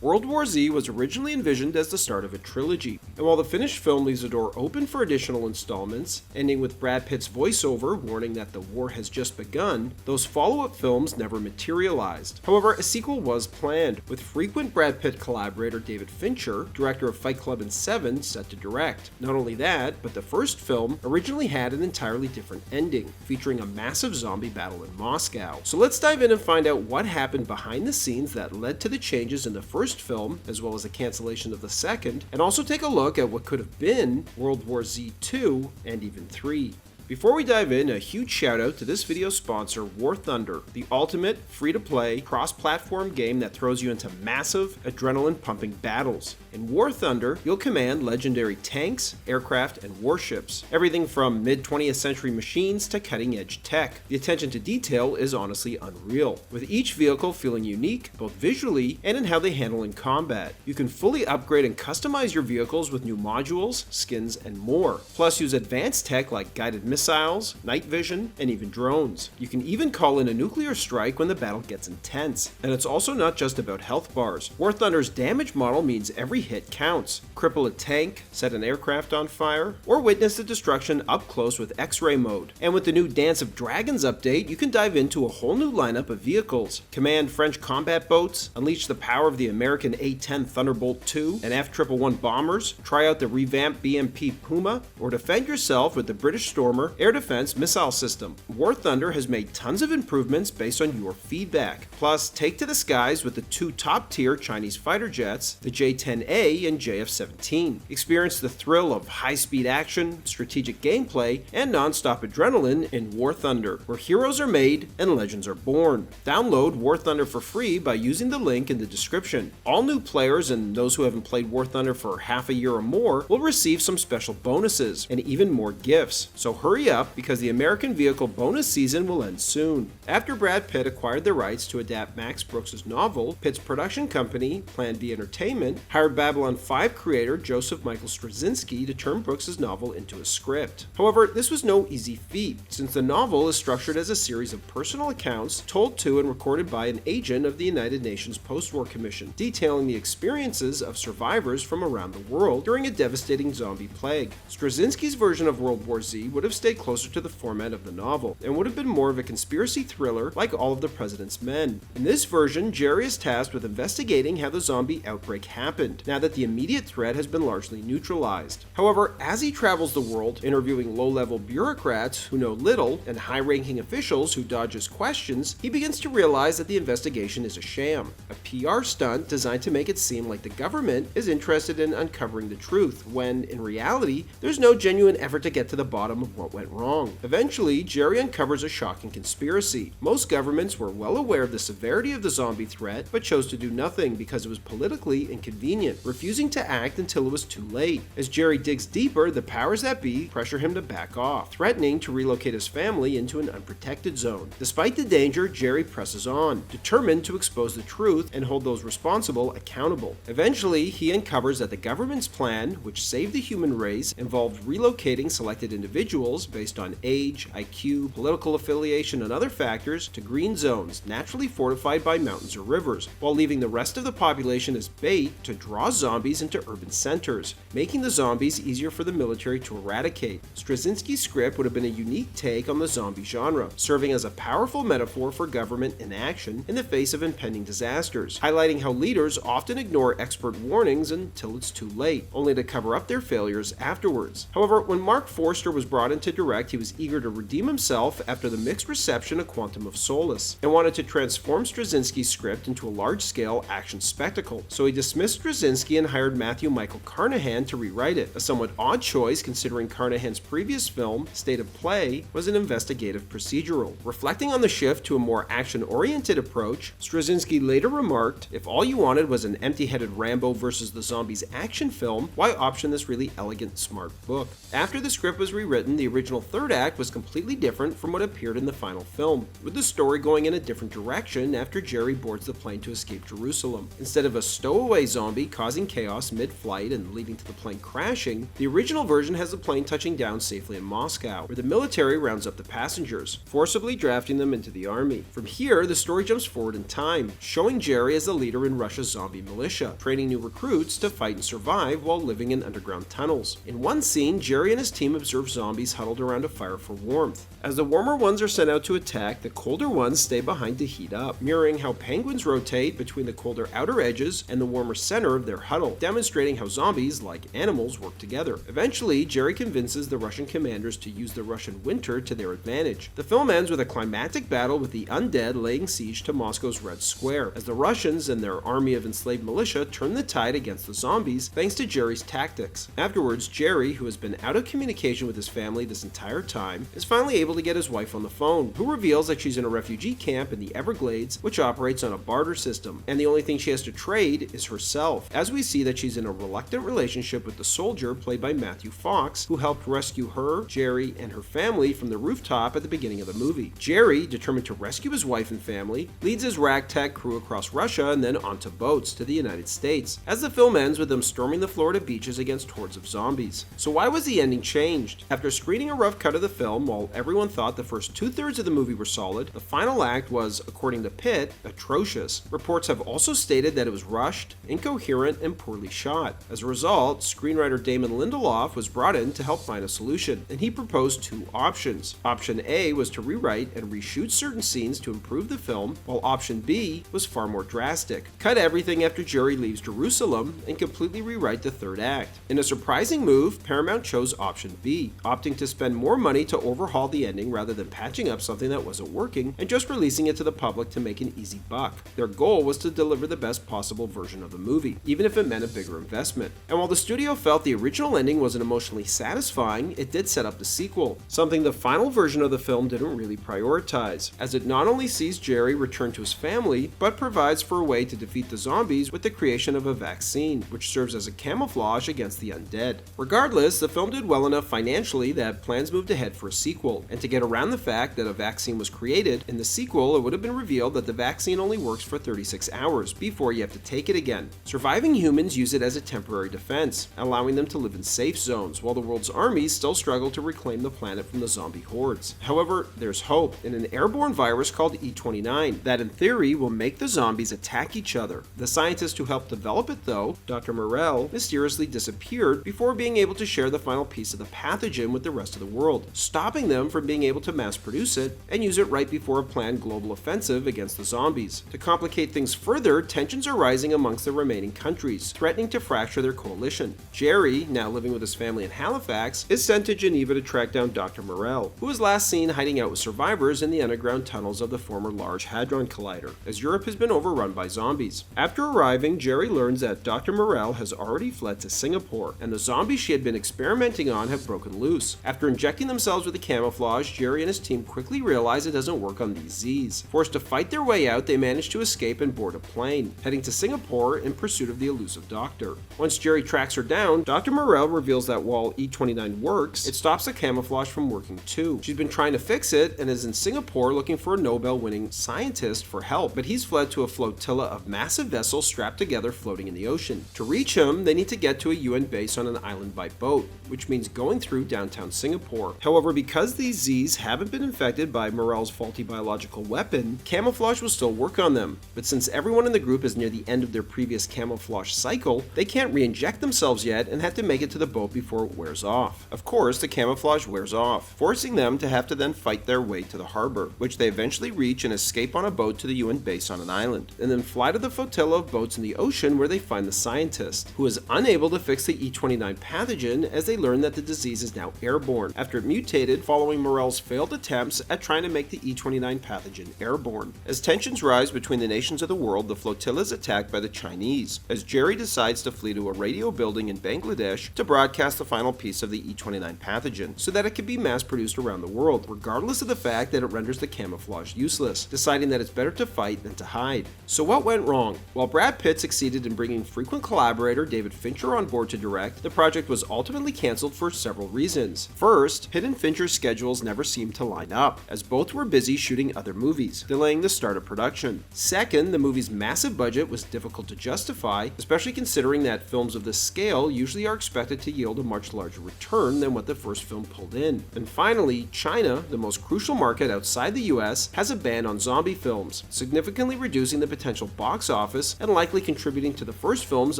World War Z was originally envisioned as the start of a trilogy, and while the finished film leaves the door open for additional installments, ending with Brad Pitt's voiceover warning that the war has just begun, those follow-up films never materialized. However, a sequel was planned, with frequent Brad Pitt collaborator David Fincher, director of Fight Club and Seven, set to direct. Not only that, but the first film originally had an entirely different ending, featuring a massive zombie battle in Moscow. So let's dive in and find out what happened behind the scenes that led to the changes in the first film, as well as the cancellation of the second, and also take a look at what could have been World War Z 2 and even 3. Before we dive in, a huge shout out to this video's sponsor, War Thunder, the ultimate free-to-play, cross-platform game that throws you into massive, adrenaline-pumping battles. In War Thunder, you'll command legendary tanks, aircraft, and warships. Everything from mid-20th century machines to cutting-edge tech. The attention to detail is honestly unreal, with each vehicle feeling unique, both visually and in how they handle in combat. You can fully upgrade and customize your vehicles with new modules, skins, and more. Plus, use advanced tech like guided missiles, night vision, and even drones. You can even call in a nuclear strike when the battle gets intense. And it's also not just about health bars. War Thunder's damage model means every hit counts. Cripple a tank, set an aircraft on fire, or witness the destruction up close with X-ray mode. And with the new Dance of Dragons update, you can dive into a whole new lineup of vehicles. Command French combat boats, unleash the power of the American A-10 Thunderbolt II and F-111 bombers, try out the revamped BMP Puma, or defend yourself with the British Stormer air defense missile system. War Thunder has made tons of improvements based on your feedback. Plus, take to the skies with the two top-tier Chinese fighter jets, the J-10A and JF-17. Experience the thrill of high-speed action, strategic gameplay, and non-stop adrenaline in War Thunder, where heroes are made and legends are born. Download War Thunder for free by using the link in the description. All new players and those who haven't played War Thunder for half a year or more will receive some special bonuses and even more gifts. So hurry up, because the American Vehicle bonus season will end soon. After Brad Pitt acquired the rights to adapt Max Brooks' novel, Pitt's production company, Plan B Entertainment, hired Babylon 5 creator Joseph Michael Straczynski to turn Brooks' novel into a script. However, this was no easy feat, since the novel is structured as a series of personal accounts told to and recorded by an agent of the United Nations Post-War Commission, detailing the experiences of survivors from around the world during a devastating zombie plague. Straczynski's version of World War Z would have stayed closer to the format of the novel, and would have been more of a conspiracy thriller like All of the President's Men. In this version, Jerry is tasked with investigating how the zombie outbreak happened, now that the immediate threat has been largely neutralized. However, as he travels the world, interviewing low-level bureaucrats who know little and high-ranking officials who dodge his questions, he begins to realize that the investigation is a sham, a PR stunt designed to make it seem like the government is interested in uncovering the truth, when, in reality, there's no genuine effort to get to the bottom of what went wrong. Eventually, Jerry uncovers a shocking conspiracy. Most governments were well aware of the severity of the zombie threat, but chose to do nothing because it was politically inconvenient, refusing to act until it was too late. As Jerry digs deeper, the powers that be pressure him to back off, threatening to relocate his family into an unprotected zone. Despite the danger, Jerry presses on, determined to expose the truth and hold those responsible accountable. Eventually, he uncovers that the government's plan, which saved the human race, involved relocating selected individuals based on age, IQ, political affiliation, and other factors to green zones naturally fortified by mountains or rivers, while leaving the rest of the population as bait to draw zombies into urban centers, making the zombies easier for the military to eradicate. Straczynski's script would have been a unique take on the zombie genre, serving as a powerful metaphor for government inaction in the face of impending disasters, highlighting how leaders often ignore expert warnings until it's too late, only to cover up their failures afterwards. However, when Mark Forster was brought in to direct, he was eager to redeem himself after the mixed reception of Quantum of Solace, and wanted to transform Straczynski's script into a large-scale action spectacle. So he dismissed Straczynski and hired Matthew Michael Carnahan to rewrite it, a somewhat odd choice considering Carnahan's previous film, State of Play, was an investigative procedural. Reflecting on the shift to a more action-oriented approach, Straczynski later remarked, "If all you wanted was an empty-headed Rambo versus the zombies action film, why option this really elegant, smart book?" After the script was rewritten, the original third act was completely different from what appeared in the final film, with the story going in a different direction after Jerry boards the plane to escape Jerusalem. Instead of a stowaway zombie causing chaos mid-flight and leading to the plane crashing, the original version has the plane touching down safely in Moscow, where the military rounds up the passengers, forcibly drafting them into the army. From here, the story jumps forward in time, showing Jerry as the leader in Russia's zombie militia, training new recruits to fight and survive while living in underground tunnels. In one scene, Jerry and his team observe zombies huddled around a fire for warmth. As the warmer ones are sent out to attack, the colder ones stay behind to heat up, mirroring how penguins rotate between the colder outer edges and the warmer center of their huddle, demonstrating how zombies, like animals, work together. Eventually, Jerry convinces the Russian commanders to use the Russian winter to their advantage. The film ends with a climactic battle with the undead laying siege to Moscow's Red Square, as the Russians and their army of enslaved militia turn the tide against the zombies thanks to Jerry's tactics. Afterwards, Jerry, who has been out of communication with his family this entire time, is finally able to get his wife on the phone, who reveals that she's in a refugee camp in the Everglades, which operates on a barter system, and the only thing she has to trade is herself, as we see that she's in a reluctant relationship with the soldier played by Matthew Fox, who helped rescue her, Jerry, and her family from the rooftop at the beginning of the movie. Jerry, determined to rescue his wife and family, leads his ragtag crew across Russia and then onto boats to the United States, as the film ends with them storming the Florida beaches against hordes of zombies. So why was the ending changed? After screening a rough cut of the film, while everyone thought the first two-thirds of the movie were solid, the final act was, according to Pitt, atrocious. Reports have also stated that it was rushed, incoherent, and poorly shot. As a result, screenwriter Damon Lindelof was brought in to help find a solution, and he proposed two options. Option A was to rewrite and reshoot certain scenes to improve the film, while option B was far more drastic. Cut everything after Jerry leaves Jerusalem and completely rewrite the third act. In a surprising move, Paramount chose option B, opting to spend more money to overhaul the ending rather than patching up something that wasn't working and just releasing it to the public to make an easy buck. Their goal was to deliver the best possible version of the movie, even if it meant a bigger investment. And while the studio felt the original ending wasn't emotionally satisfying, it did set up the sequel, something the final version of the film didn't really prioritize, as it not only sees Jerry return to his family, but provides for a way to defeat the zombies with the creation of a vaccine, which serves as a camouflage against the undead. Regardless, the film did well enough financially that plans moved ahead for a sequel, and to get around the fact that a vaccine was created, in the sequel it would have been revealed that the vaccine only works for 36 hours before you have to take it again. Surviving humans use it as a temporary defense, allowing them to live in safe zones, while the world's armies still struggle to reclaim the planet from the zombie hordes. However, there's hope in an airborne virus called E29 that in theory will make the zombies attack each other. The scientist who helped develop it, though, Dr. Morell, mysteriously disappeared before being able to share the final piece of the pathogen with the rest of the world, stopping them from being able to mass produce it and use it right before a planned global offensive against the zombies. To complicate things further, tensions are rising amongst the remaining countries, threatening to fracture their coalition. Jerry, now living with his family in Halifax, is sent to Geneva to track down Dr. Morell, who was last seen hiding out with survivors in the underground tunnels of the former Large Hadron Collider, as Europe has been overrun by zombies. After arriving, Jerry learns that Dr. Morell has already fled to Singapore, and the zombies she had been experimenting on have broken loose. After injecting themselves with the camouflage, Jerry and his team quickly realize it doesn't work on these Z's. Forced to fight their way out, they manage to escape and board a plane, heading to Singapore in pursuit of the elusive doctor. Once Jerry tracks her down, Dr. Morell reveals that while E29 works, it stops the camouflage from working too. She's been trying to fix it and is in Singapore looking for a Nobel-winning scientist for help, but he's fled to a flotilla of massive vessels strapped together floating in the ocean. To reach him, they need to get to a UN base on an island by boat, which means going through downtown Singapore. However, because these Z's haven't been infected by Morell's faulty biological weapon, camouflage will still work on them. But since everyone in the group is near the end of their previous camouflage cycle, they can't re-inject themselves yet and have to make it to the boat before it wears off. Of course, the camouflage wears off, forcing them to have to then fight their way to the harbor, which they eventually reach and escape on a boat to the UN base on an island, and then fly to the flotilla of boats in the ocean where they find the scientist, who is unable to fix the E29 pathogen as they learn that the disease is now airborne, after it mutated following Morell's failed attempts at trying to make the E29 pathogen airborne. As tensions rise between the nations of the world, the flotilla is attacked by the Chinese, as Jerry decides to flee to a radio building in Bangladesh to broadcast the final piece of the E29 pathogen, so that it can be mass-produced around the world, regardless of the fact that it renders the camouflage useless, deciding that it's better to fight than to hide. So what went wrong? While Brad Pitt succeeded in bringing frequent collaborator David Fincher on board to direct, the project was ultimately cancelled for several reasons. First, Pitt and Fincher's schedules never seemed to line up, as both were busy shooting other movies, delaying the start of production. Second, the movie's massive budget was difficult to justify, especially considering that films of this scale usually are expected to yield a much larger return than what the first film pulled in. And finally, China, the most crucial market outside the US, has a ban on zombie films, significantly reducing the potential box office and likely contributing to the first film's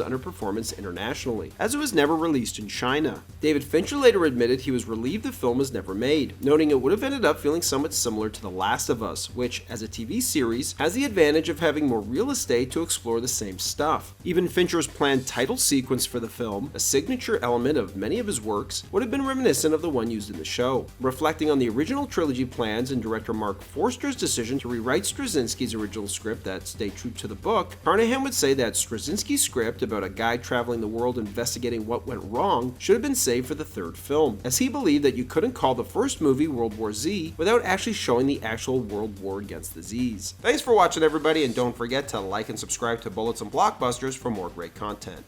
underperformance internationally, as it was never released in China. David Fincher later admitted he was relieved the film was never made, noting it would have ended up feeling somewhat similar to The Last of Us, which, as a TV series, has the advantage of having more real estate to explore the same stuff. Even Fincher's planned title sequence for the film, a signature element of many of his works, would have been reminiscent of the one used in the show. Reflecting on the original trilogy plans and director Mark Forster's decision to rewrite Straczynski's original script that stayed true to the book, Carnahan would say that Straczynski's script about a guy traveling the world investigating what went wrong should have been saved for the third film, as he believed that you couldn't call the first movie World War Z without actually showing the actual world war against the Z's. Thanks for watching, everybody, and don't forget to like and subscribe to Bullets and Blockbusters for more great content.